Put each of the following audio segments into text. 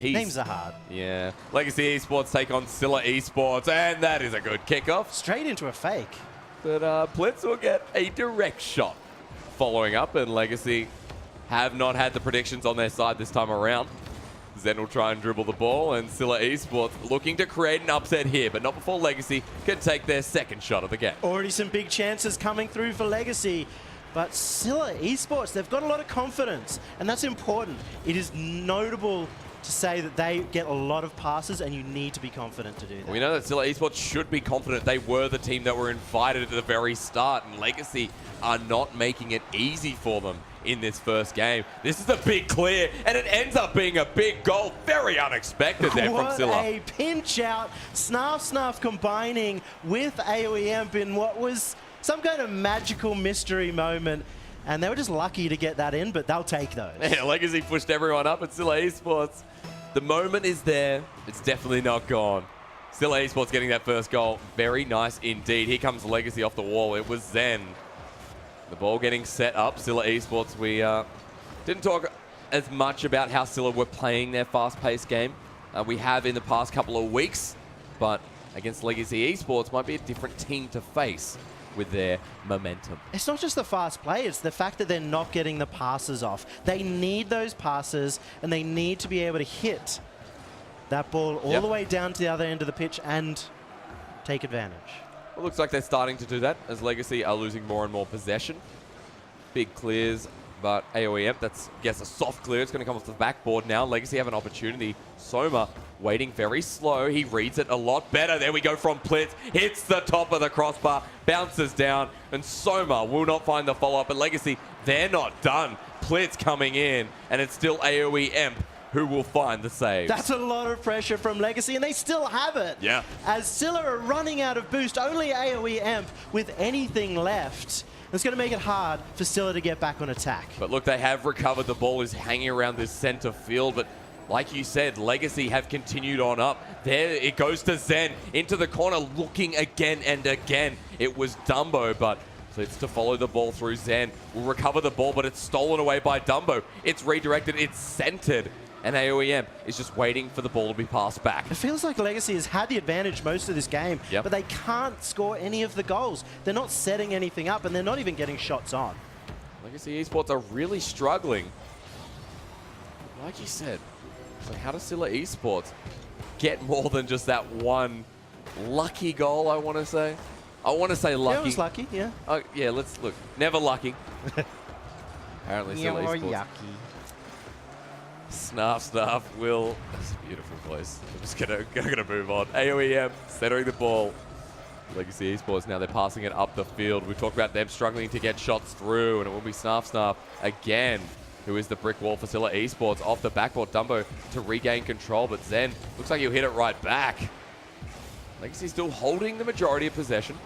Names are hard. Yeah. Legacy Esports take on Scylla Esports, and that is a good kickoff. Straight into a fake. But Blitz will get a direct shot following up, and Legacy have not had the predictions on their side this time around. Zen will try and dribble the ball, and Scylla Esports looking to create an upset here, but not before Legacy can take their second shot of the game. Already some big chances coming through for Legacy. But Scylla Esports, they've got a lot of confidence, and that's important. It is notable to say that they get a lot of passes, and you need to be confident to do that. We know that Scylla Esports should be confident. They were the team that were invited at the very start, and Legacy are not making it easy for them in this first game. This is a big clear, and it ends up being a big goal. Very unexpected there from Scylla. What a pinch out. Snarf combining with AOE in what was some kind of magical mystery moment. And they were just lucky to get that in, but they'll take those. Yeah, Legacy pushed everyone up at Scylla Esports. The moment is there. It's definitely not gone. Scylla Esports getting that first goal. Very nice indeed. Here comes Legacy off the wall. It was Zen. The ball getting set up. Scylla Esports, we didn't talk as much about how Scylla were playing their fast-paced game. We have in the past couple of weeks, but against Legacy Esports might be a different team to face with their momentum. It's not just the fast play, it's the fact that they're not getting the passes off. They need those passes, and they need to be able to hit that ball all the way down to the other end of the pitch and take advantage. Well, looks like they're starting to do that as Legacy are losing more and more possession. Big clears, but AOE, that's, I guess, a soft clear. It's going to come off the backboard now. Legacy have an opportunity. Soma waiting very slow. He reads it a lot better. There we go from Plitz. Hits the top of the crossbar, bounces down, and Soma will not find the follow-up. But Legacy, they're not done. Plitz coming in, and it's still AOE Emp who will find the save. That's a lot of pressure from Legacy, and they still have it. Yeah. As Scylla are running out of boost, only AOE Emp with anything left. It's going to make it hard for Scylla to get back on attack. But look, they have recovered. The ball is hanging around this center field, but like you said, Legacy have continued on up. There it goes to Zen into the corner, looking again and again. It was Dumbo, but Plitz to follow the ball through. Zen will recover the ball, but it's stolen away by Dumbo. It's redirected, it's centered, and AOEM is just waiting for the ball to be passed back. It feels like Legacy has had the advantage most of this game, but they can't score any of the goals. They're not setting anything up, and they're not even getting shots on. Legacy Esports are really struggling. Like you said, so how does Scylla Esports get more than just that one lucky goal, I want to say? I want to say lucky. Yeah, it was lucky, yeah. Yeah, let's look. Never lucky. Apparently Scylla Esports. Yucky. Snarf will. That's a beautiful voice. I'm just gonna move on. AOEM centering the ball. Legacy Esports now, they're passing it up the field. We talked about them struggling to get shots through, and it will be Snarf again, who is the brick wall for Scylla Esports. Off the backboard, Dumbo to regain control, but Zen looks like he'll hit it right back. Legacy still holding the majority of possession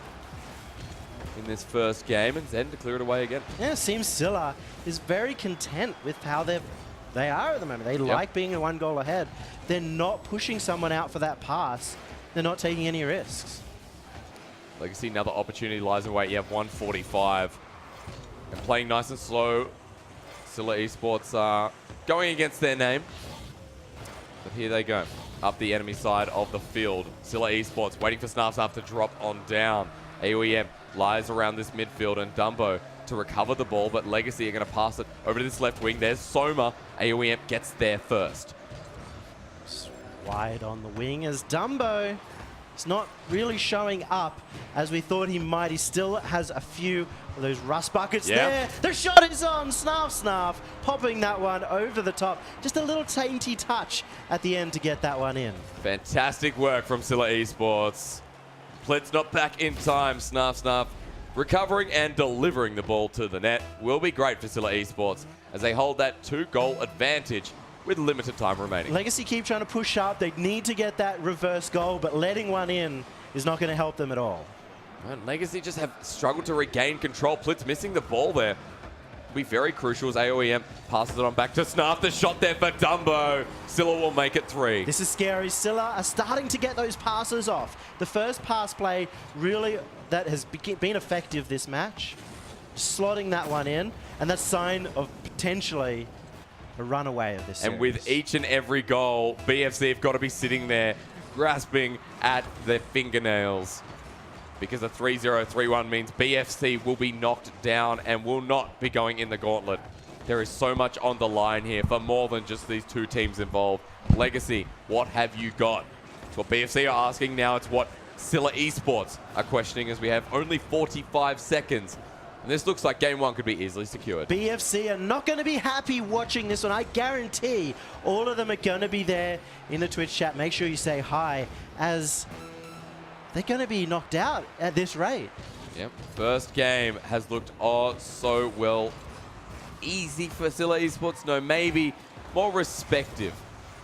in this first game, and Zen to clear it away again. Yeah, it seems Scylla is very content with how they are at the moment. They like being one goal ahead. They're not pushing someone out for that pass. They're not taking any risks. Legacy, another opportunity lies in wait. You have 145. And playing nice and slow. Scylla Esports are going against their name. But here they go. Up the enemy side of the field. Scylla Esports waiting for Snarf to drop on down. AOEM lies around this midfield, and Dumbo to recover the ball, but Legacy are going to pass it over to this left wing. There's Soma. AOEM gets there first. Wide on the wing as Dumbo is not really showing up as we thought he might. He still has a few of those rust buckets there. The shot is on. Snarf popping that one over the top. Just a little dainty touch at the end to get that one in. Fantastic work from Scylla Esports. Plitz not back in time. Snarf recovering and delivering the ball to the net will be great for Scylla Esports as they hold that 2-goal advantage with limited time remaining. Legacy keep trying to push up. They need to get that reverse goal, but letting one in is not going to help them at all. And Legacy just have struggled to regain control. Plitz missing the ball there. Will be very crucial as AOEM passes it on back to Snarf. The shot there for Dumbo. Scylla will make it 3. This is scary. Scylla are starting to get those passes off. The first pass play really that has been effective this match. Slotting that one in, and that's a sign of potentially a runaway of this series. And with each and every goal, BFC have got to be sitting there grasping at their fingernails, because a 3-0, 3-1 means BFC will be knocked down and will not be going in the gauntlet. There is so much on the line here for more than just these two teams involved. Legacy, what have you got? It's what BFC are asking now. It's what Scylla Esports are questioning, as we have only 45 seconds. And this looks like game one could be easily secured. BFC are not going to be happy watching this one. I guarantee all of them are going to be there in the Twitch chat. Make sure you say hi, as they're going to be knocked out at this rate. Yep. First game has looked so well. Easy for Scylla Esports. No, maybe more respective,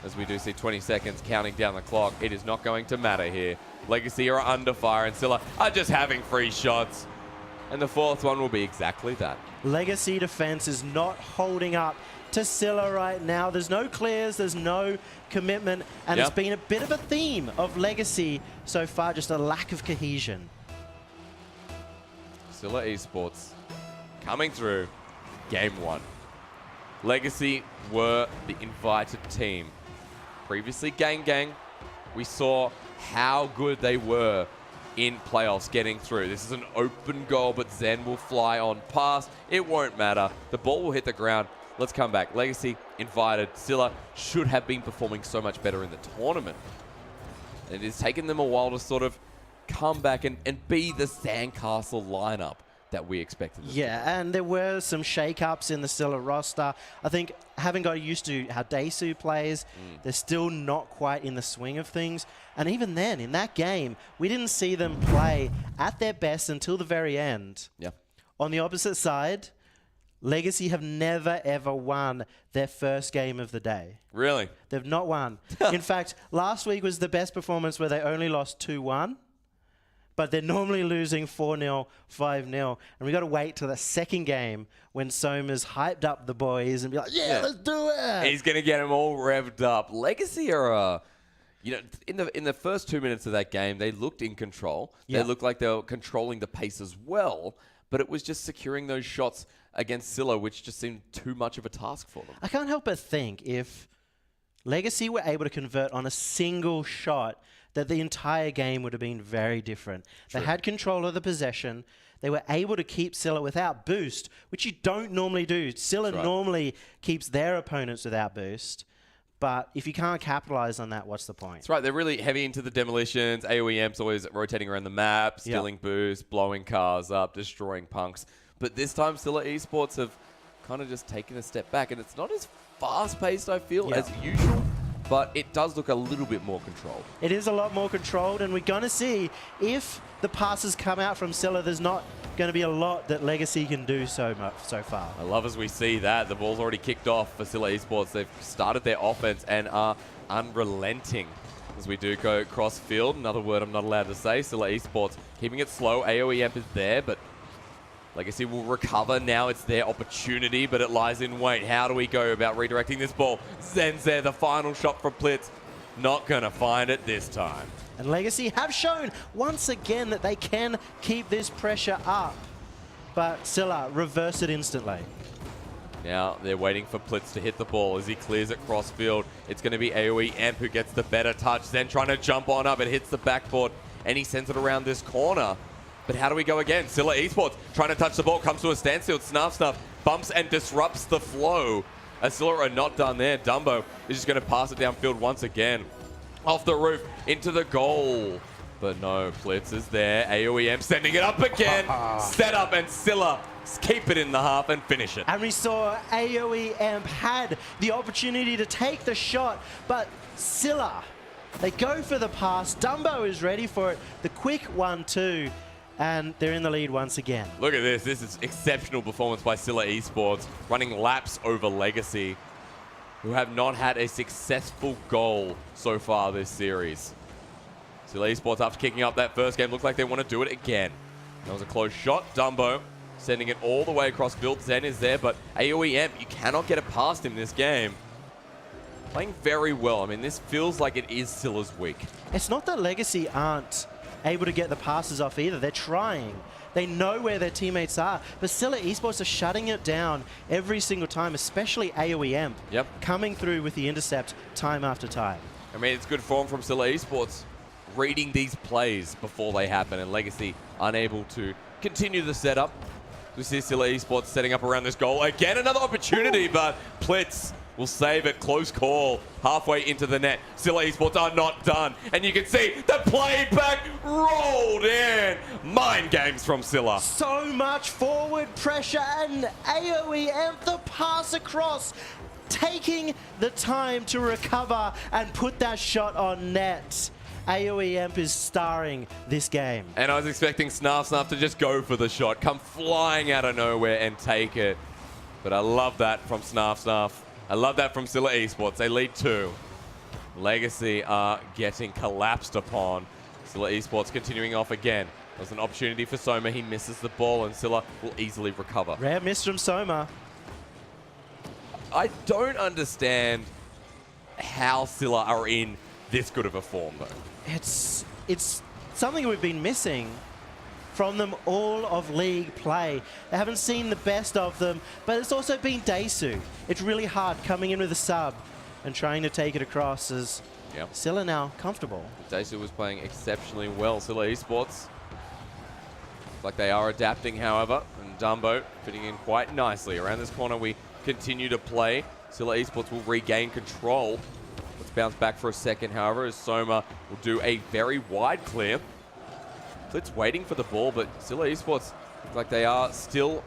as we do see 20 seconds counting down the clock. It is not going to matter here. Legacy are under fire, and Scylla are just having free shots. And the fourth one will be exactly that. Legacy defense is not holding up to Scylla right now. There's no clears, there's no commitment, and it's been a bit of a theme of Legacy so far, just a lack of cohesion. Scylla Esports coming through game one. Legacy were the invited team. Previously, Gang, we saw how good they were in playoffs getting through. This is an open goal, but Zen will fly on past. It won't matter. The ball will hit the ground. Let's come back. Legacy invited. Scylla should have been performing so much better in the tournament. It has taken them a while to sort of come back and be the sandcastle lineup that we expected. Yeah, and there were some shake-ups in the Scylla roster. I think having got used to how Daesu plays, they're still not quite in the swing of things. And even then, in that game, we didn't see them play at their best until the very end. Yeah. On the opposite side, Legacy have never, ever won their first game of the day. Really? They've not won. In fact, last week was the best performance where they only lost 2-1. But they're normally losing 4-0, 5-0. And we got to wait till the second game when Soma's hyped up the boys and be like, yeah, let's do it. He's going to get them all revved up. Legacy are, you know, in the first 2 minutes of that game, they looked in control. They looked like they were controlling the pace as well. But it was just securing those shots against Scylla, which just seemed too much of a task for them. I can't help but think if Legacy were able to convert on a single shot, that the entire game would have been very different. True. They had control of the possession. They were able to keep Scylla without boost, which you don't normally do. Scylla normally keeps their opponents without boost. But if you can't capitalize on that, what's the point? That's right. They're really heavy into the demolitions. AoE Amp's always rotating around the map, stealing boost, blowing cars up, destroying punks. But this time, Scylla Esports have kind of just taken a step back. And it's not as fast-paced, I feel, as usual. But it does look a little bit more controlled. It is a lot more controlled, and we're going to see if the passes come out from Scylla, there's not going to be a lot that Legacy can do so far. I love as we see that. The ball's already kicked off for Scylla Esports. They've started their offense and are unrelenting as we do go cross field. Another word I'm not allowed to say. Scylla Esports keeping it slow. AoE Amp is there, but Legacy will recover. Now it's their opportunity, but it lies in wait. How do we go about redirecting this ball? Zen's there, the final shot from Plitz. Not going to find it this time. And Legacy have shown once again that they can keep this pressure up. But Scylla reverse it instantly. Now they're waiting for Plitz to hit the ball as he clears it cross field. It's going to be AoE Amp who gets the better touch. Zen trying to jump on up. It hits the backboard, and he sends it around this corner. But how do we go again? Scylla Esports trying to touch the ball, comes to a standstill. Snarf bumps and disrupts the flow. As Scylla are not done there. Dumbo is just going to pass it downfield once again. Off the roof, into the goal. But no, Plitz is there. AoE Amp sending it up again. Set up, and Scylla keep it in the half and finish it. And we saw AoE Amp had the opportunity to take the shot, but Scylla, they go for the pass. Dumbo is ready for it. The quick 1-2. And they're in the lead once again. Look at this. This is exceptional performance by Scylla Esports, running laps over Legacy, who have not had a successful goal so far this series. Scylla Esports, after kicking up that first game, look like they want to do it again. That was a close shot. Dumbo sending it all the way across field. Zen is there, but AoE Amp, you cannot get it past him this game. Playing very well. I mean, this feels like it is Scylla's week. It's not that Legacy aren't able to get the passes off either. They're trying. They know where their teammates are. But Scylla Esports are shutting it down every single time, especially AOE coming through with the intercept time after time. I mean, it's good form from Scylla Esports, reading these plays before they happen, and Legacy unable to continue the setup. We see Scylla Esports setting up around this goal. Again, another opportunity, but Plitz will save it. Close call halfway into the net. Scylla Esports are not done. And you can see the playback rolled in. Mind games from Scylla. So much forward pressure and AOE the pass across, taking the time to recover and put that shot on net. AOE is starring this game. And I was expecting Snarf to just go for the shot, come flying out of nowhere and take it. But I love that from Snarf. I love that from Scylla Esports. They lead 2. Legacy are getting collapsed upon. Scylla Esports continuing off again. There's an opportunity for Soma. He misses the ball and Scylla will easily recover. Rare miss from Soma. I don't understand how Scylla are in this good of a form, though. It's something we've been missing from them all of league play. They haven't seen the best of them, but it's also been Daisu. It's really hard coming in with a sub and trying to take it across as Scylla now comfortable. Daisu was playing exceptionally well. Scylla Esports, like they are adapting, however, and Dumbo fitting in quite nicely. Around this corner, we continue to play. Scylla Esports will regain control. Let's bounce back for a second, however, as Soma will do a very wide clear. Blitz waiting for the ball, but Scylla Esports look like they are still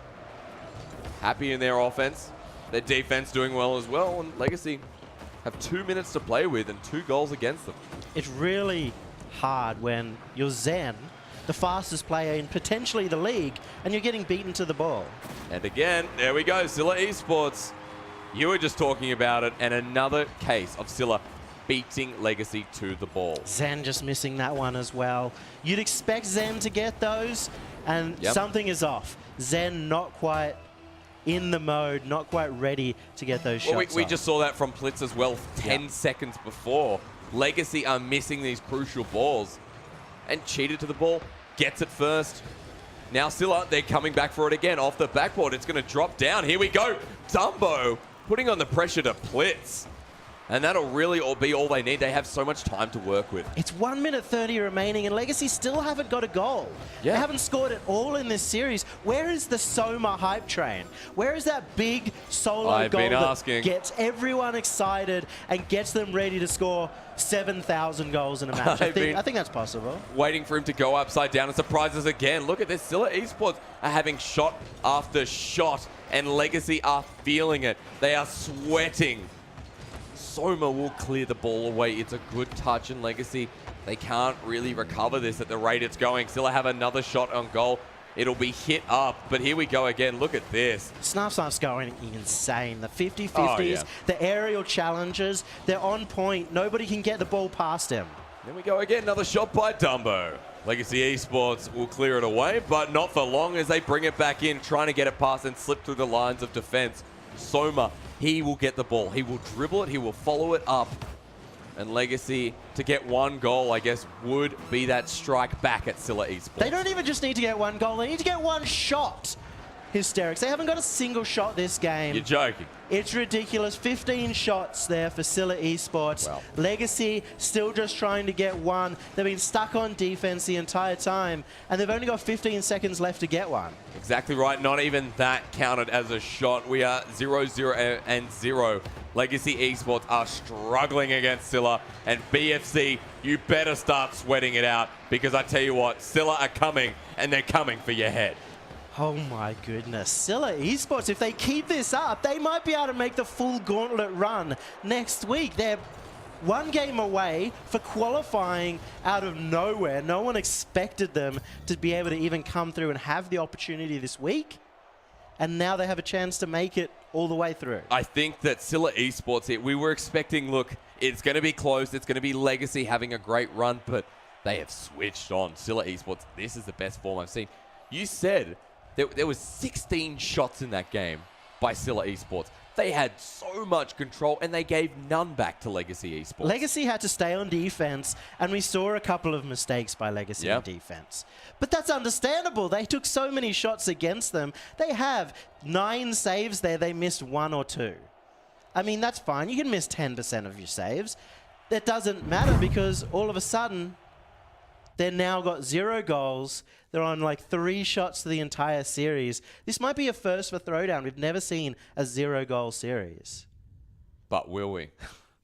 happy in their offense. Their defense doing well as well, and Legacy have 2 minutes to play with and 2 goals against them. It's really hard when you're Zen, the fastest player in potentially the league, and you're getting beaten to the ball. And again, there we go, Scylla Esports. You were just talking about it, and another case of Scylla beating Legacy to the ball. Zen just missing that one as well. You'd expect Zen to get those, and something is off. Zen not quite in the mode, not quite ready to get those shots we just saw that from Plitz as well 10 seconds before. Legacy are missing these crucial balls. And cheated to the ball, gets it first. Now Scylla, they're coming back for it again. Off the backboard, it's going to drop down. Here we go. Dumbo putting on the pressure to Plitz. And that'll really be all they need. They have so much time to work with. It's 1 minute 30 remaining, and Legacy still haven't got a goal. They haven't scored at all in this series. Where is the Soma hype train? Where is that big solo goal that gets everyone excited and gets them ready to score 7,000 goals in a match? I think that's possible. Waiting for him to go upside down and surprise us again. Look at this. Scylla Esports are having shot after shot, and Legacy are feeling it. They are sweating. Soma will clear the ball away. It's a good touch, and Legacy, they can't really recover this at the rate it's going. Scylla have another shot on goal. It'll be hit up, but here we go again. Look at this. Snarf's going insane. The 50-50s, the aerial challenges, they're on point. Nobody can get the ball past him. Then we go again. Another shot by Dumbo. Legacy Esports will clear it away, but not for long as they bring it back in, trying to get it past and slip through the lines of defense. Soma, he will get the ball. He will dribble it. He will follow it up. And Legacy, to get 1 goal, I guess, would be that strike back at Scylla Esports. They don't even just need to get 1 goal. They need to get 1 shot. Hysterics. They haven't got a single shot this game. You're joking. It's ridiculous. 15 shots there for Scylla Esports. Wow. Legacy still just trying to get 1. They've been stuck on defense the entire time, and they've only got 15 seconds left to get 1. Exactly right. Not even that counted as a shot. We are 0-0-0. Legacy Esports are struggling against Scylla, and BFC, you better start sweating it out, because I tell you what, Scylla are coming, and they're coming for your head. Oh my goodness. Scylla Esports, if they keep this up, they might be able to make the full gauntlet run next week. They're 1 game away for qualifying out of nowhere. No one expected them to be able to even come through and have the opportunity this week. And now they have a chance to make it all the way through. I think that Scylla Esports, we were expecting, look, it's going to be close. It's going to be Legacy having a great run, but they have switched on. Scylla Esports, this is the best form I've seen. You said there was 16 shots in that game by Scylla Esports. They had so much control, and they gave none back to Legacy Esports. Legacy had to stay on defense, and we saw a couple of mistakes by Legacy in defense. But that's understandable. They took so many shots against them. They have 9 saves there. They missed 1 or 2. I mean, that's fine. You can miss 10% of your saves. That doesn't matter because all of a sudden, they've now got 0 goals. They're on like 3 shots to the entire series. This might be a first for Throwdown. We've never seen a 0-goal series. But will we?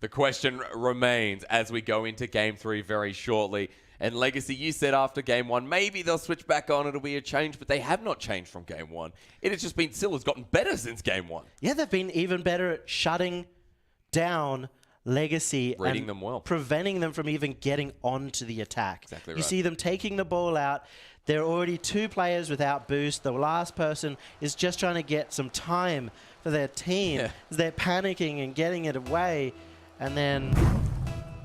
The question remains as we go into Game 3 very shortly. And Legacy, you said after Game 1, maybe they'll switch back on. It'll be a change, but they have not changed from Game 1. It has just been Scylla's gotten better since Game 1. Yeah, they've been even better at shutting down Legacy reading and them well, preventing them from even getting onto the attack. Exactly right. You see them taking the ball out. There are already 2 players without boost. The last person is just trying to get some time for their team. Yeah. They're panicking and getting it away, and then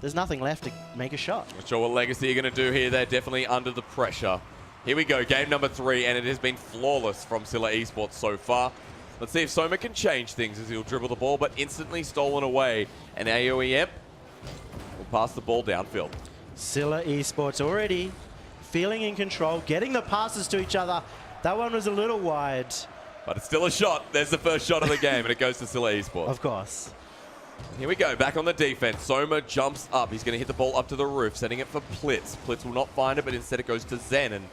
there's nothing left to make a shot. Not sure what Legacy are going to do here. They're definitely under the pressure. Here we go, game number 3, and it has been flawless from Scylla Esports so far. Let's see if Soma can change things as he'll dribble the ball, but instantly stolen away. And AOEM will pass the ball downfield. Scylla Esports already feeling in control, getting the passes to each other. That one was a little wide. But it's still a shot. There's the first shot of the game, and it goes to Scylla Esports. Of course. Here we go, back on the defense. Soma jumps up. He's going to hit the ball up to the roof, setting it for Plitz. Plitz will not find it, but instead it goes to Zen, and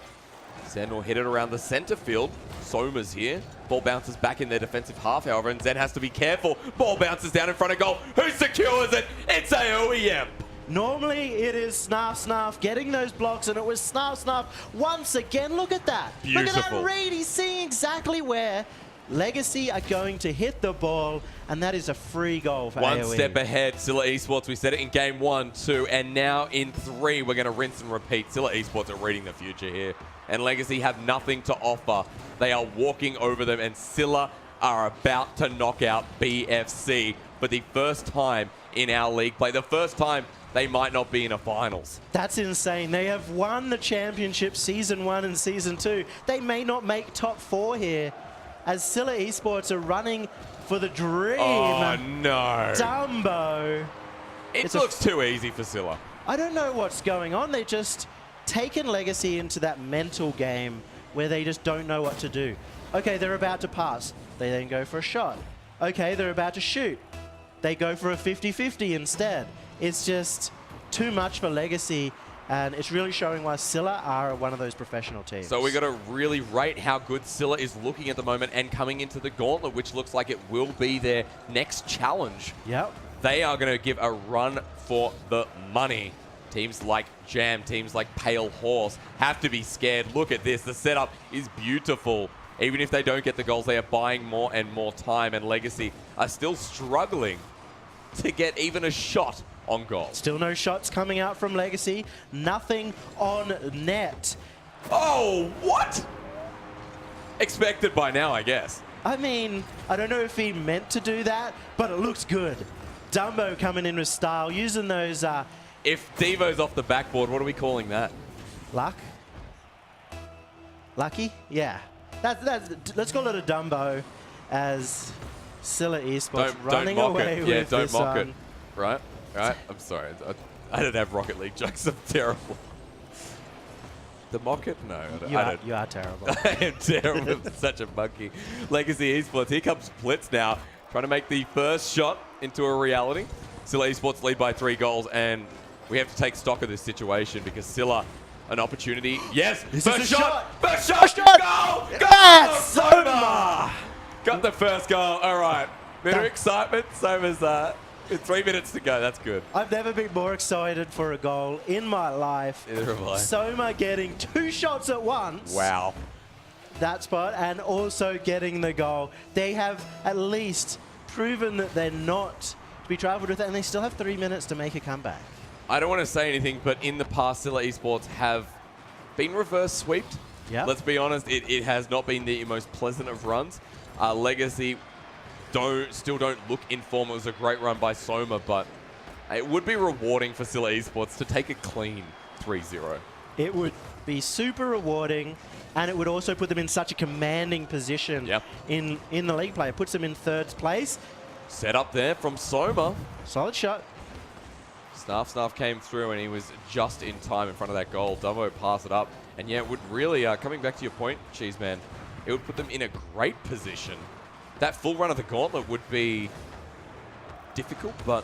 Zen will hit it around the center field. Soma's here. Ball bounces back in their defensive half, however, and Zen has to be careful. Ball bounces down in front of goal. Who secures it? It's AOEM. Normally it is Snarf getting those blocks, and it was Snarf once again. Look at that. Beautiful. Look at that read. He's seeing exactly where Legacy are going to hit the ball, and that is a free goal for One AOE. step ahead, Scylla Esports. We said it in game 1, 2, and now in 3, we're going to rinse and repeat. Scylla Esports are reading the future here, and Legacy have nothing to offer. They are walking over them, and Scylla are about to knock out BFC for the first time in our league play. The first time they might not be in a finals. That's insane. They have won the championship Season 1 and Season 2. They may not make top 4 here, as Scylla Esports are running for the dream. Oh, no. Dumbo. It looks too easy for Scylla. I don't know what's going on. They just taken Legacy into that mental game where they just don't know what to do. Okay, they're about to pass. They then go for a shot. Okay, they're about to shoot. They go for a 50-50 instead. It's just too much for Legacy, and it's really showing why Scylla are one of those professional teams. So we got to really rate how good Scylla is looking at the moment and coming into the gauntlet, which looks like it will be their next challenge. Yep. They are going to give a run for the money. Teams like Jam, teams like Pale Horse have to be scared. Look at this. The setup is beautiful. Even if they don't get the goals, they are buying more and more time, and Legacy are still struggling to get even a shot on goal. Still no shots coming out from Legacy. Nothing on net. Oh, what? Expected by now, I guess. I mean, I don't know if he meant to do that, but it looks good. Dumbo coming in with style, using those... If Devo's off the backboard, what are we calling that? Luck? Lucky? Yeah. Let's call it a Dumbo, as Scylla Esports running away with this. Yeah, don't mock it. Right? I'm sorry. I don't have Rocket League jokes. I'm terrible. The mock it? No, I don't. You are terrible. I am terrible. I'm such a monkey. Legacy Esports. Here comes Blitz now, trying to make the first shot into a reality. Scylla Esports lead by 3 goals, and we have to take stock of this situation because Scylla, an opportunity. Yes! First shot! First shot! Goal! Yes! Soma! Got the first goal. All right. Bit of excitement. Soma's with 3 minutes to go. That's good. I've never been more excited for a goal in my life. Neither have I. Soma getting 2 shots at once. Wow. That spot, and also getting the goal. They have at least proven that they're not to be trifled with, and they still have 3 minutes to make a comeback. I don't want to say anything, but in the past, Scylla Esports have been reverse sweeped. Yeah. Let's be honest, it has not been the most pleasant of runs. Legacy still don't look in form. It was a great run by Soma, but it would be rewarding for Scylla Esports to take a clean 3-0. It would be super rewarding, and it would also put them in such a commanding position in the league play. It puts them in 3rd place, Set up there from Soma. Solid shot. Snarf came through and he was just in time in front of that goal. Dumbo passed it up. And yeah, it would really, coming back to your point, Cheeseman, it would put them in a great position. That full run of the gauntlet would be difficult, but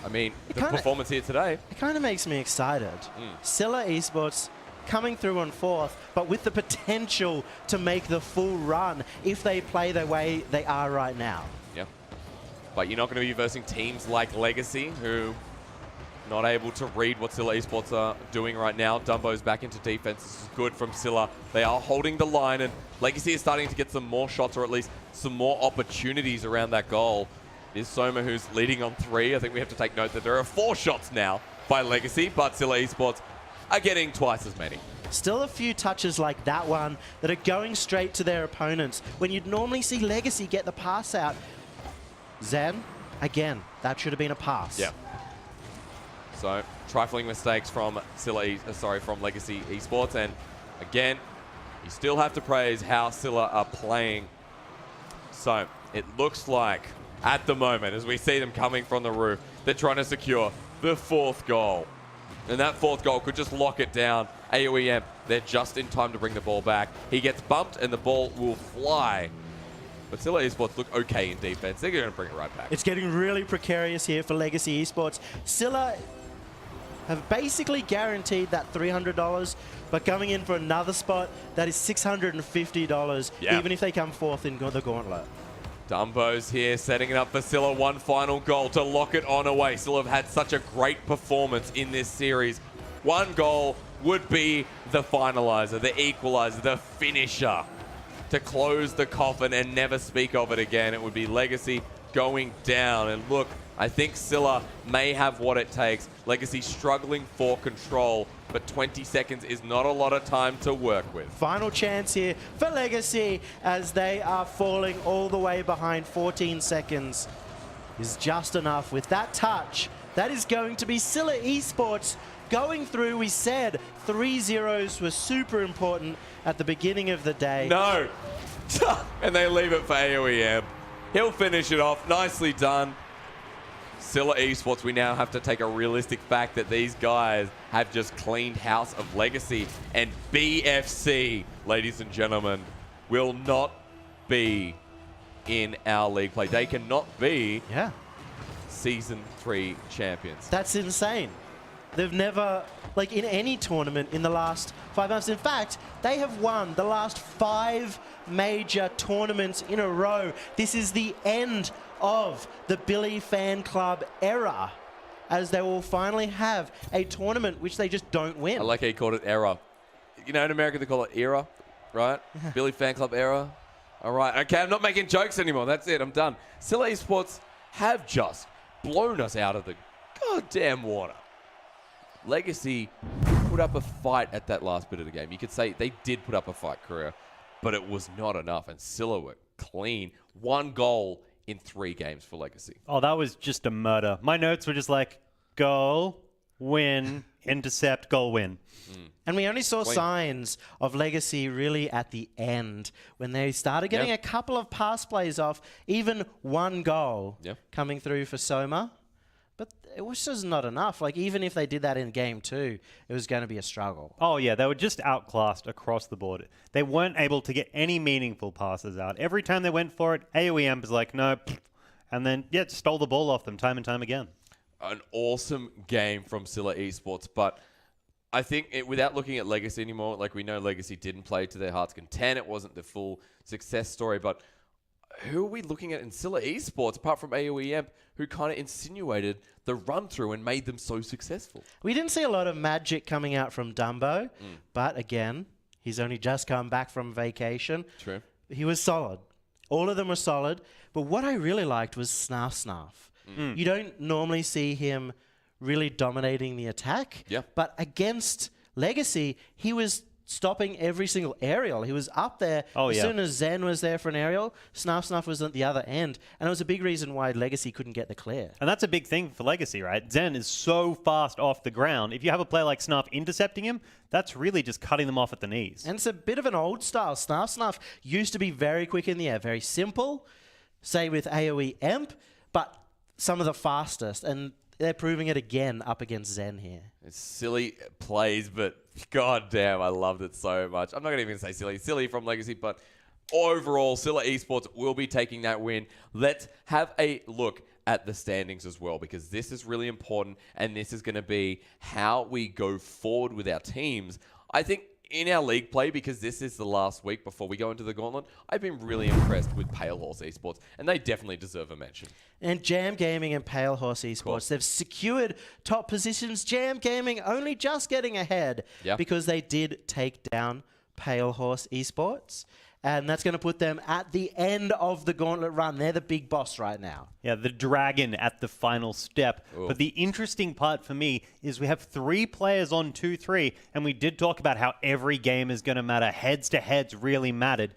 I mean, performance here today. It kind of makes me excited. Scylla Esports coming through on 4th, but with the potential to make the full run if they play the way they are right now. Yeah. But you're not going to be versing teams like Legacy, who not able to read what Scylla Esports are doing right now. Dumbo's back into defense. This is good from Scylla. They are holding the line, and Legacy is starting to get some more shots, or at least some more opportunities around that goal. It is Soma who's leading on 3. I think we have to take note that there are 4 shots now by Legacy, but Scylla Esports are getting twice as many. Still a few touches like that one that are going straight to their opponents when you'd normally see Legacy get the pass out. Zen, again, that should have been a pass. Yeah. So, trifling mistakes from from Legacy Esports, and again, you still have to praise how Scylla are playing. So, it looks like, at the moment, as we see them coming from the roof, they're trying to secure the 4th goal. And that 4th goal could just lock it down. AOEM, they're just in time to bring the ball back. He gets bumped and the ball will fly. But Scylla Esports look okay in defense. They're going to bring it right back. It's getting really precarious here for Legacy Esports. Scylla have basically guaranteed that $300, but coming in for another spot, that is $650, even if they come 4th in the gauntlet. Dumbo's here setting it up for Scylla. One final goal to lock it on away. Scylla have had such a great performance in this series. One goal would be the finalizer, the equalizer, the finisher to close the coffin and never speak of it again. It would be Legacy going down. And look, I think Scylla may have what it takes. Legacy struggling for control, but 20 seconds is not a lot of time to work with. Final chance here for Legacy as they are falling all the way behind. 14 seconds is just enough. With that touch, that is going to be Scylla Esports going through. We said 3 zeros were super important at the beginning of the day. No. And they leave it for AOEM. He'll finish it off. Nicely done. Scylla Esports, we now have to take a realistic fact that these guys have just cleaned house of Legacy, and BFC, ladies and gentlemen, will not be in our league play. They cannot be Season 3 champions. That's insane. They've never, like in any tournament in the last 5 months. In fact, they have won the last 5 major tournaments in a row. This is the end of the Billy fan club era, as they will finally have a tournament which they just don't win. I like how you called it era. You know, in America they call it era, right? Billy fan club era. All right, okay, I'm not making jokes anymore. That's it, I'm done. Scylla Esports have just blown us out of the goddamn water. Legacy put up a fight at that last bit of the game. You could say they did put up a fight, Korea, but it was not enough, and Scylla were clean. 1 goal in 3 games for Legacy. Oh, that was just a murder. My notes were just like, goal, win, intercept, goal, win. And we only saw signs of Legacy really at the end when they started getting a couple of pass plays off, even 1 goal coming through for Soma. But it was just not enough. Like, even if they did that in game 2, it was going to be a struggle. Oh, yeah, they were just outclassed across the board. They weren't able to get any meaningful passes out. Every time they went for it, AOEM was like, no, and then, stole the ball off them time and time again. An awesome game from Scylla Esports, but I think without looking at Legacy anymore, like we know Legacy didn't play to their heart's content. It wasn't the full success story, but who are we looking at in Scylla Esports, apart from AOEM, who kind of insinuated the run-through and made them so successful? We didn't see a lot of magic coming out from Dumbo, but again, he's only just come back from vacation. True. He was solid. All of them were solid, but what I really liked was Snarf. You don't normally see him really dominating the attack, but against Legacy, he was stopping every single aerial. He was up there. As soon as Zen was there for an aerial, Snarf was at the other end. And it was a big reason why Legacy couldn't get the clear. And that's a big thing for Legacy, right? Zen is so fast off the ground. If you have a player like Snarf intercepting him, that's really just cutting them off at the knees. And it's a bit of an old style. Snarf used to be very quick in the air, very simple. say with AoE Emp, but some of the fastest, and they're proving it again up against Zen here. It's silly plays, but god damn, I loved it so much. I'm not going to even say silly. Silly from Legacy, but overall, Scylla Esports will be taking that win. Let's have a look at the standings as well, because this is really important, and this is going to be how we go forward with our teams. I think in our league play, because this is the last week before we go into the gauntlet, I've been really impressed with Pale Horse Esports, and they definitely deserve a mention. And Jam Gaming and Pale Horse Esports, they've secured top positions. Jam Gaming only just getting ahead because they did take down Pale Horse Esports. And that's going to put them at the end of the gauntlet run. They're the big boss right now. Yeah, the dragon at the final step. Ooh. But the interesting part for me is we have 3 players on 2-3, and we did talk about how every game is going to matter. Heads-to-heads really mattered.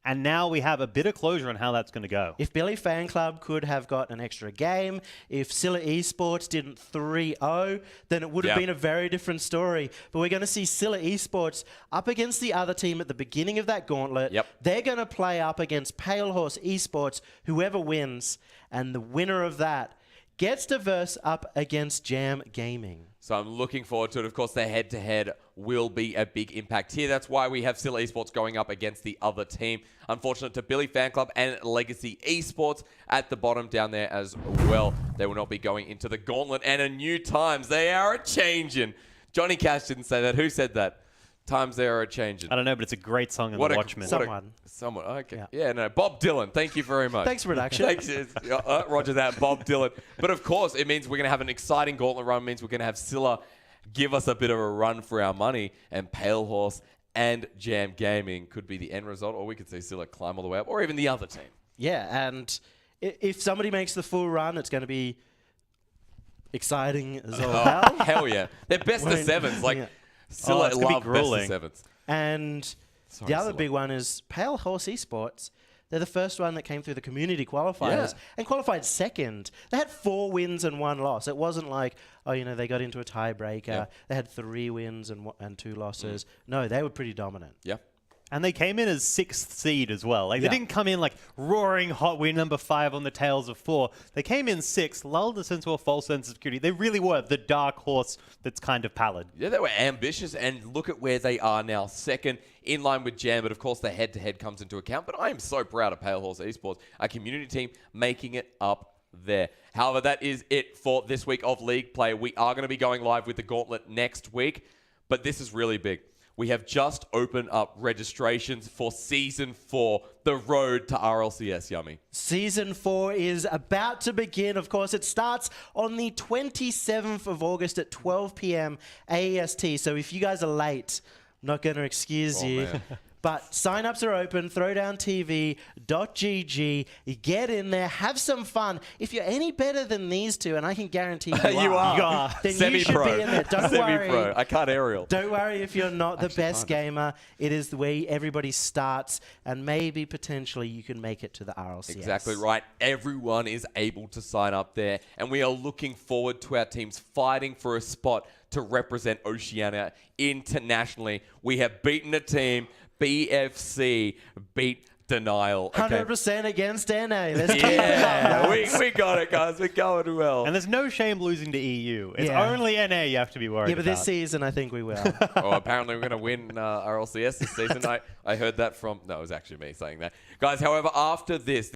And now we have a bit of closure on how that's going to go. If Billy Fan Club could have got an extra game, if Scylla Esports didn't 3-0, then it would have been a very different story. But we're going to see Scylla Esports up against the other team at the beginning of that gauntlet. They're going to play up against Pale Horse Esports, whoever wins. And the winner of that gets to verse up against Jam Gaming. So I'm looking forward to it. Of course, the head-to-head will be a big impact here. That's why we have Scylla Esports going up against the other team. Unfortunate to Billy Fan Club and Legacy Esports at the bottom down there as well. They will not be going into the gauntlet. And a new times, they are a-changing. Johnny Cash didn't say that. Who said that? Times they are a-changing. I don't know, but it's a great song in the Watchmen. Someone. Okay. Yeah, no. Bob Dylan. Thank you very much. Thanks, production. Thanks. Roger that. Bob Dylan. But of course, it means we're going to have an exciting gauntlet run. It means we're going to have Scylla give us a bit of a run for our money. And Pale Horse and Jam Gaming could be the end result. Or we could see Scylla climb all the way up. Or even the other team. Yeah, and if somebody makes the full run, it's going to be exciting as all hell. Hell yeah. They're best of sevens. Like... Scylla love best of sevens. And the other big one is Pale Horse Esports. They're the first one that came through the community qualifiers and qualified second. They had 4 wins and 1 loss. It wasn't like, oh, you know, they got into a tiebreaker. They had 3 wins and 2 losses. No, they were pretty dominant. Yeah. And they came in as 6th seed as well. Like they didn't come in like roaring hot, we're number 5 on the tails of 4. They came in 6th, lulled us into a false sense of security. They really were the dark horse that's kind of pallid. Yeah, they were ambitious, and look at where they are now. Second, in line with Jam, but of course the head-to-head comes into account. But I am so proud of Pale Horse Esports, a community team making it up there. However, that is it for this week of League Play. We are going to be going live with the Gauntlet next week, but this is really big. We have just opened up registrations for Season 4, the road to RLCS, Yummy. Season 4 is about to begin. Of course, it starts on the 27th of August at 12 p.m. AEST. So if you guys are late, I'm not going to excuse you. Man. But sign-ups are open, ThrowdownTV.gg. You get in there, have some fun. If you're any better than these two, and I can guarantee you are, then you should be in there. Don't worry. Semi-pro. I can't aerial. Don't worry if you're not the best gamer. It is the way everybody starts, and maybe potentially you can make it to the RLCS. Exactly right. Everyone is able to sign up there, and we are looking forward to our teams fighting for a spot to represent Oceania internationally. We have beaten a team. BFC beat Denial. 100% against NA. Let's we got it, guys. We're going well. And there's no shame losing to EU. It's only NA you have to be worried about. Yeah, but this season I think we will. Oh, apparently we're going to win RLCS this season. I heard that from... No, it was actually me saying that. Guys, however, after this...